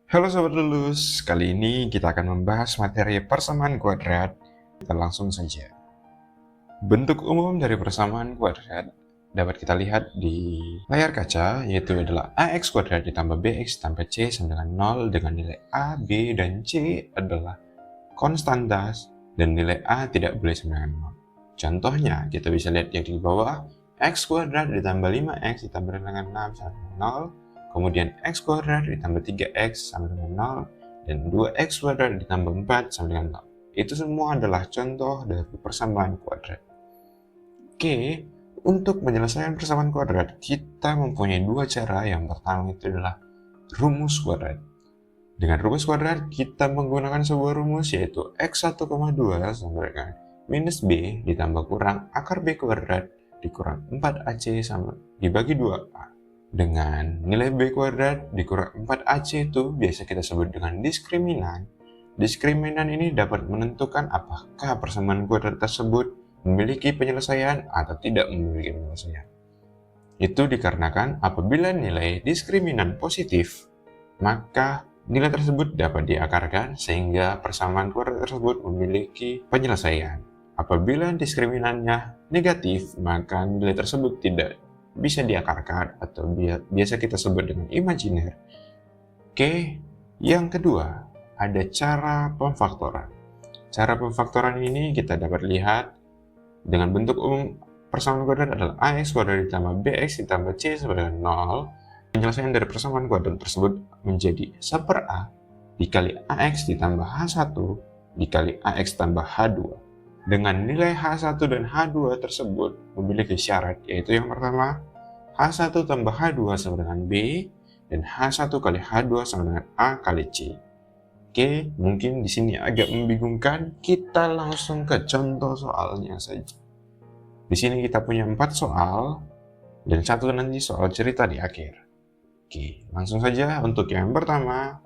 Halo Sobat Lulus, kali ini kita akan membahas materi persamaan kuadrat. Kita langsung saja. Bentuk umum dari persamaan kuadrat dapat kita lihat di layar kaca, yaitu adalah ax kuadrat ditambah bx tambah c sama dengan 0 dengan nilai a, b, dan c adalah konstanta dan nilai a tidak boleh sama dengan 0. Contohnya, kita bisa lihat yang di bawah, x kuadrat ditambah 5x ditambah dengan 6 sama dengan 0, kemudian x kuadrat ditambah 3x sama dengan 0, dan 2x kuadrat ditambah 4 sama dengan 0. Itu semua adalah contoh dari persamaan kuadrat. Oke, untuk menyelesaikan persamaan kuadrat, kita mempunyai dua cara. Yang pertama itu adalah rumus kuadrat. Dengan rumus kuadrat, kita menggunakan sebuah rumus yaitu x1,2 sama dengan minus b ditambah kurang akar b kuadrat dikurang 4ac sama dibagi 2a. Dengan nilai b kuadrat dikurang 4ac itu biasa kita sebut dengan diskriminan. Diskriminan ini dapat menentukan apakah persamaan kuadrat tersebut memiliki penyelesaian atau tidak memiliki penyelesaian. Itu dikarenakan apabila nilai diskriminan positif, maka nilai tersebut dapat diakarkan sehingga persamaan kuadrat tersebut memiliki penyelesaian. Apabila diskriminannya negatif, maka nilai tersebut tidak bisa diakarkan atau biasa kita sebut dengan imajiner. Oke, yang kedua, ada cara pemfaktoran. Cara pemfaktoran ini kita dapat lihat dengan bentuk umum persamaan kuadrat adalah ax kuadrat ditambah bx ditambah c sama dengan 0. Penyelesaian dari persamaan kuadrat tersebut menjadi 1/a dikali ax ditambah h1 dikali ax tambah h2. Dengan nilai h1 dan h2 tersebut memiliki syarat, yaitu yang pertama, h1 tambah h2 sama dengan b, dan h1 kali h2 sama dengan a kali c. Oke, mungkin di sini agak membingungkan. Kita langsung ke contoh soalnya saja. Di sini kita punya 4 soal dan satu nanti soal cerita di akhir. Oke, langsung saja untuk yang pertama.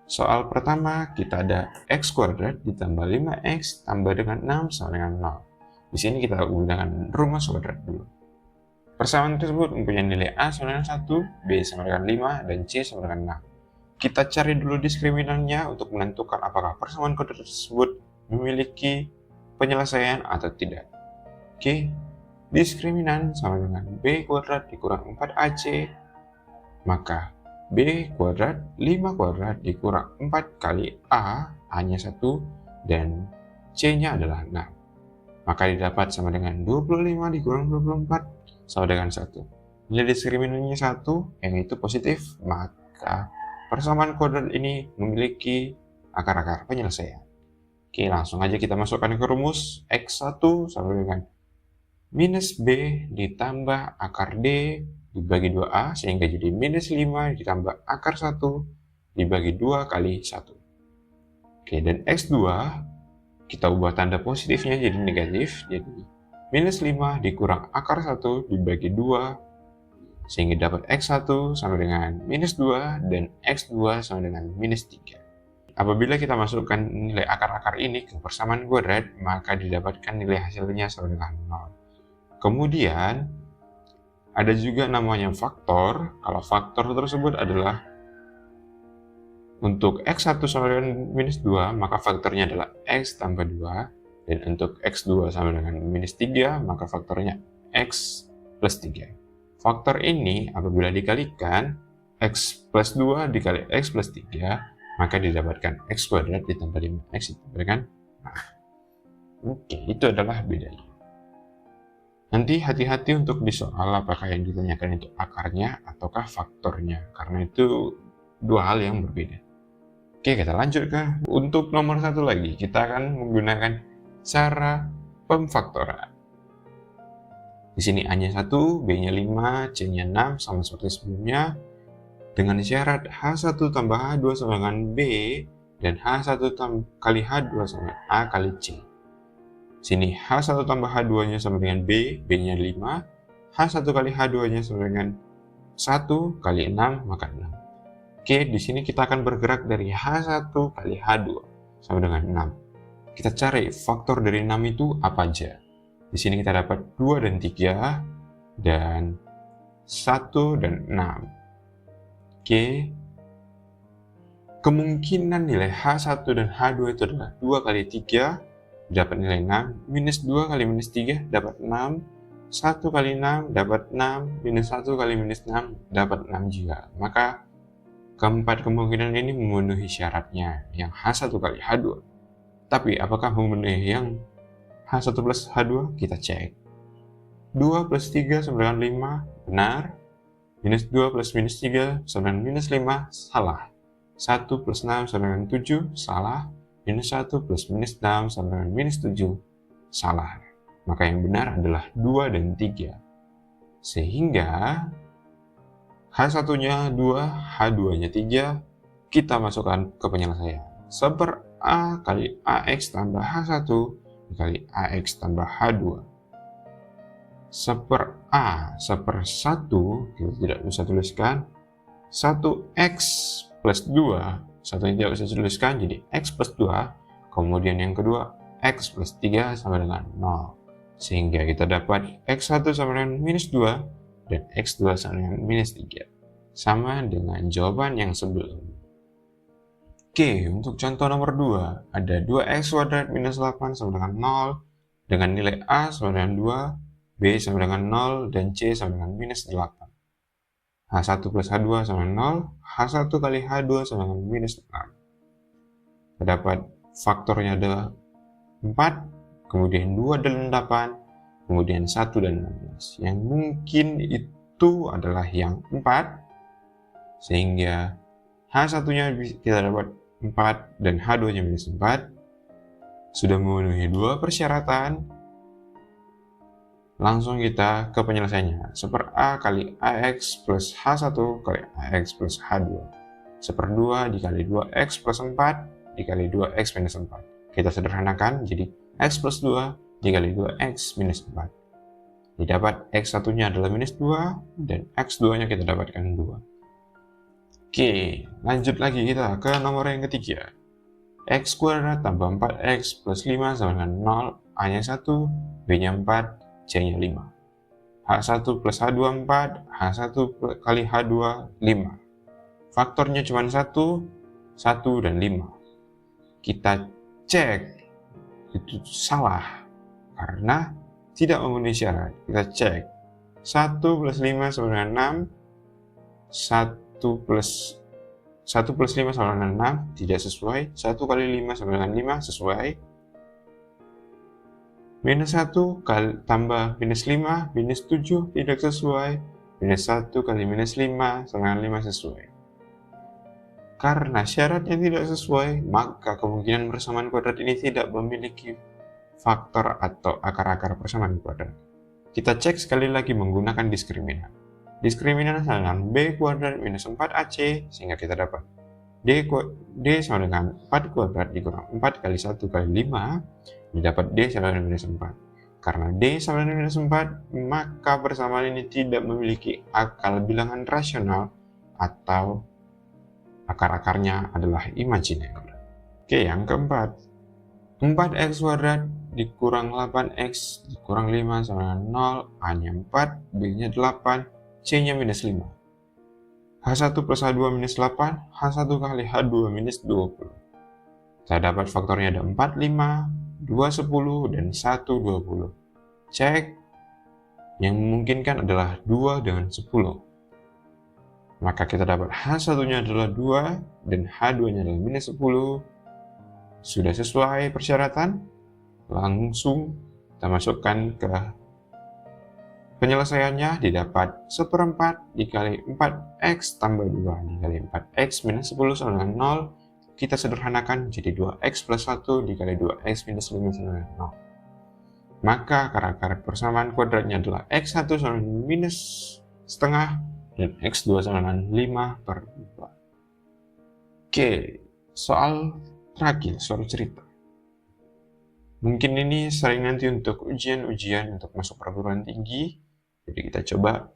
Soal pertama kita ada x kuadrat ditambah 5x tambah dengan 6 sama dengan 0. Di sini kita gunakan rumus kuadrat dulu. Persamaan tersebut mempunyai nilai a sama dengan 1, b sama dengan 5, dan c sama dengan 6. Kita cari dulu diskriminannya untuk menentukan apakah persamaan kuadrat tersebut memiliki penyelesaian atau tidak. Oke, diskriminan sama dengan b kuadrat dikurang 4ac, maka b kuadrat 5 kuadrat dikurang 4 kali a-nya 1, dan c-nya adalah 6. Maka didapat sama dengan 25 dikurang 24 sama dengan 1. Nilai diskriminannya 1, yang itu positif, maka persamaan kuadrat ini memiliki akar-akar penyelesaian. Oke, langsung aja kita masukkan ke rumus. X1 sama dengan minus b ditambah akar d dibagi 2a, sehingga jadi minus 5 ditambah akar 1 dibagi 2 kali 1. Oke, dan x2 kita ubah tanda positifnya jadi negatif, jadi minus 5 dikurang akar 1 dibagi 2, sehingga dapat x1 sama dengan minus 2 dan x2 sama dengan minus 3. Apabila kita masukkan nilai akar-akar ini ke persamaan kuadrat, maka didapatkan nilai hasilnya sama dengan 0. Kemudian ada juga namanya faktor. Kalau faktor tersebut adalah untuk x1 sama dengan minus 2, maka faktornya adalah x tambah 2. Dan untuk x2 sama dengan minus 3, maka faktornya x plus 3. Faktor ini apabila dikalikan, x plus 2 dikali x plus 3, maka didapatkan x kuadrat ditambah 5x ditambah dengan 6. Oke, itu adalah bedanya. Nanti hati-hati untuk di soal apakah yang ditanyakan itu akarnya ataukah faktornya, karena itu dua hal yang berbeda. Oke, kita lanjut ke untuk nomor satu lagi. Kita akan menggunakan cara pemfaktoran. Di sini A-nya 1, B-nya 5, C-nya 6, sama seperti sebelumnya. Dengan syarat H1 tambah H2 sama dengan B, dan H1 kali H2 sama dengan A kali C. Sini H1 tambah H2-nya sama dengan B, B-nya 5, H1 kali H2-nya sama dengan 1 kali 6, maka 6. Oke, di sini kita akan bergerak dari H1 kali H2 sama dengan 6. Kita cari faktor dari 6 itu apa aja. Di sini kita dapat 2 dan 3, dan 1 dan 6. Oke. Kemungkinan nilai H1 dan H2 itu adalah 2 kali 3, dapat nilai 6, minus 2 kali minus 3, dapat 6, 1 kali 6, dapat 6, minus 1 kali minus 6, dapat 6 juga. Maka keempat kemungkinan ini memenuhi syaratnya, yang H1 kali H2. Tapi apakah memenuhi yang H1 plus H2? Kita cek. 2 plus 3 sama dengan 5, benar. Minus 2 plus minus 3 sama dengan minus 5, salah. 1 plus 6 sama dengan 7, salah. Minus 1 plus minus 6 sama dengan minus 7, salah. Maka yang benar adalah 2 dan 3. Sehingga H1-nya 2, H2-nya 3, kita masukkan ke penyelesaian. Seper A kali AX tambah H1 dikali AX tambah H2. Seper A, seper 1, kita tidak bisa tuliskan. 1X plus 2, satunya tidak bisa tuliskan, jadi X plus 2. Kemudian yang kedua, X plus 3 sama dengan 0. Sehingga kita dapat X1 sama dengan minus 2, dan X2 sama dengan minus 3. Sama dengan jawaban yang sebelumnya. Oke, untuk contoh nomor 2, ada 2x kuadrat minus 8 sama dengan 0, dengan nilai A sama dengan 2, B sama dengan 0, dan C sama dengan minus 8. H1 plus H2 sama dengan 0, H1 kali H2 sama dengan minus 6. Terdapat faktornya adalah 4, kemudian 2 dan 8, kemudian 1 dan 16. Yang mungkin itu adalah yang 4, sehingga H1-nya kita dapat 4 dan H2-nya minus 4. Sudah memenuhi 2 persyaratan. Langsung kita ke penyelesaiannya. Seper A kali AX plus H1 kali AX plus H2. Seper 2 dikali 2X plus 4 dikali 2X minus 4. Kita sederhanakan jadi X plus 2 dikali 2X minus 4. Didapat X1-nya adalah minus 2 dan X2-nya kita dapatkan 2. Oke, lanjut lagi kita ke nomor yang ketiga. X kuadrat tambah 4X plus 5 sama dengan 0, A-nya 1, B-nya 4, C-nya 5. H1 plus H2 4, H1 kali H2 5. Faktornya cuma 1, 1 dan 5. Kita cek, itu salah karena tidak memenuhi syarat. Kita cek, 1 plus 5 sama dengan 6, 1 plus 5 sama dengan 6 tidak sesuai, 1 kali 5 sama dengan 5 sesuai, minus 1 kali tambah minus 5 minus 7 tidak sesuai, minus 1 kali minus 5 sama dengan 5 sesuai. Karena syaratnya tidak sesuai, maka kemungkinan persamaan kuadrat ini tidak memiliki faktor atau akar-akar persamaan kuadrat. Kita cek sekali lagi menggunakan diskriminan. Diskriminan sama dengan B kuadrat minus 4AC, sehingga kita dapat D sama dengan 4 kuadrat dikurang 4 kali 1 kali 5, didapat D sama dengan minus 4. Karena D sama dengan minus 4, maka persamaan ini tidak memiliki akar bilangan rasional atau akar-akarnya adalah imajiner. Oke, yang keempat, 4x kuadrat dikurang 8x dikurang 5 sama dengan 0, A-nya 4, B-nya 8, C-nya minus 5. H1 plus H2 minus 8, H1 kali H2 minus 20. Saya dapat faktornya ada 4, 5, 2, 10, dan 1, 20. Cek, yang memungkinkan adalah 2 dengan 10. Maka kita dapat H1-nya adalah 2, dan H2-nya adalah minus 10. Sudah sesuai persyaratan? Langsung kita masukkan ke penyelesaiannya. Didapat 1/4 dikali 4x tambah 2 dikali 4x minus 10 sama dengan 0. Kita sederhanakan jadi 2x plus 1 dikali 2x minus 5 sama dengan 0. Maka akar persamaan kuadratnya adalah x1 sama dengan minus setengah dan x2 sama dengan 5/2. Oke, soal terakhir, soal cerita. Mungkin ini sering nanti untuk ujian-ujian untuk masuk perguruan tinggi. Jadi kita coba,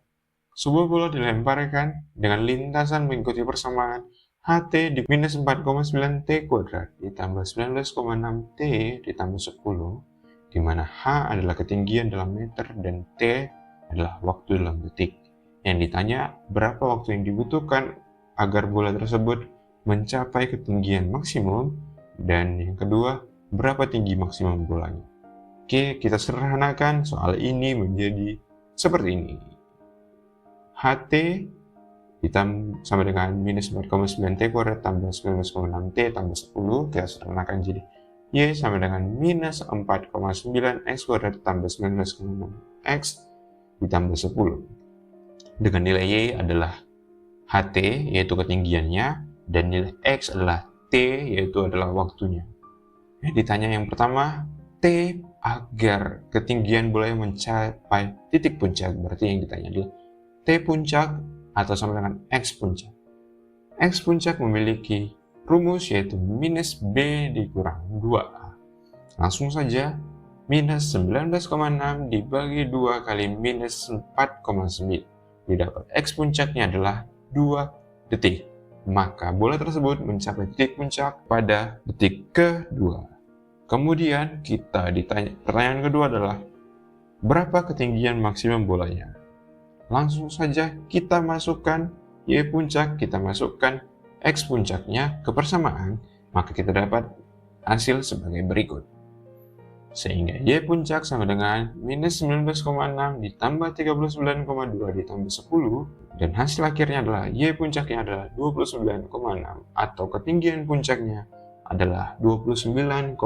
sebuah bola dilemparkan dengan lintasan mengikuti persamaan HT di minus 4,9 T kuadrat ditambah 19,6 T ditambah 10, di mana H adalah ketinggian dalam meter dan T adalah waktu dalam detik. Yang ditanya, berapa waktu yang dibutuhkan agar bola tersebut mencapai ketinggian maksimum, dan yang kedua, berapa tinggi maksimum bolanya. Oke, kita sederhanakan soal ini menjadi seperti ini. HT sama dengan minus 4,9 T kuadrat tambah 19,6 T tambah 10, kita sederhanakan jadi Y sama dengan minus 4,9 X kuadrat tambah 19,6 X ditambah 10. Dengan nilai Y adalah HT, yaitu ketinggiannya, dan nilai X adalah T, yaitu adalah waktunya. Ditanya yang pertama, T agar ketinggian bola mencapai titik puncak, berarti yang ditanya adalah T puncak atau sama dengan X puncak. X puncak memiliki rumus yaitu minus B dikurang 2A. Langsung saja, minus 19,6 dibagi 2 kali minus 4,9. Didapat X puncaknya adalah 2 detik. Maka bola tersebut mencapai titik puncak pada detik kedua. Kemudian kita ditanya, pertanyaan kedua adalah berapa ketinggian maksimum bolanya? Langsung saja kita masukkan Y puncak, kita masukkan X puncaknya ke persamaan, maka kita dapat hasil sebagai berikut. Sehingga Y puncak sama dengan minus 19,6 ditambah 39,2 ditambah 10, dan hasil akhirnya adalah Y puncaknya adalah 29,6 atau ketinggian puncaknya adalah 29,6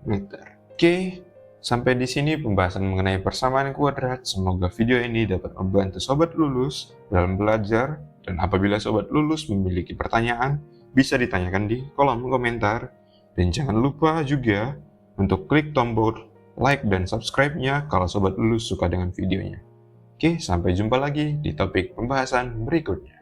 meter. Oke, sampai di sini pembahasan mengenai persamaan kuadrat. Semoga video ini dapat membantu sobat lulus dalam belajar, dan apabila sobat lulus memiliki pertanyaan, bisa ditanyakan di kolom komentar. Dan jangan lupa juga untuk klik tombol like dan subscribe-nya kalau sobat lulus suka dengan videonya. Oke, sampai jumpa lagi di topik pembahasan berikutnya.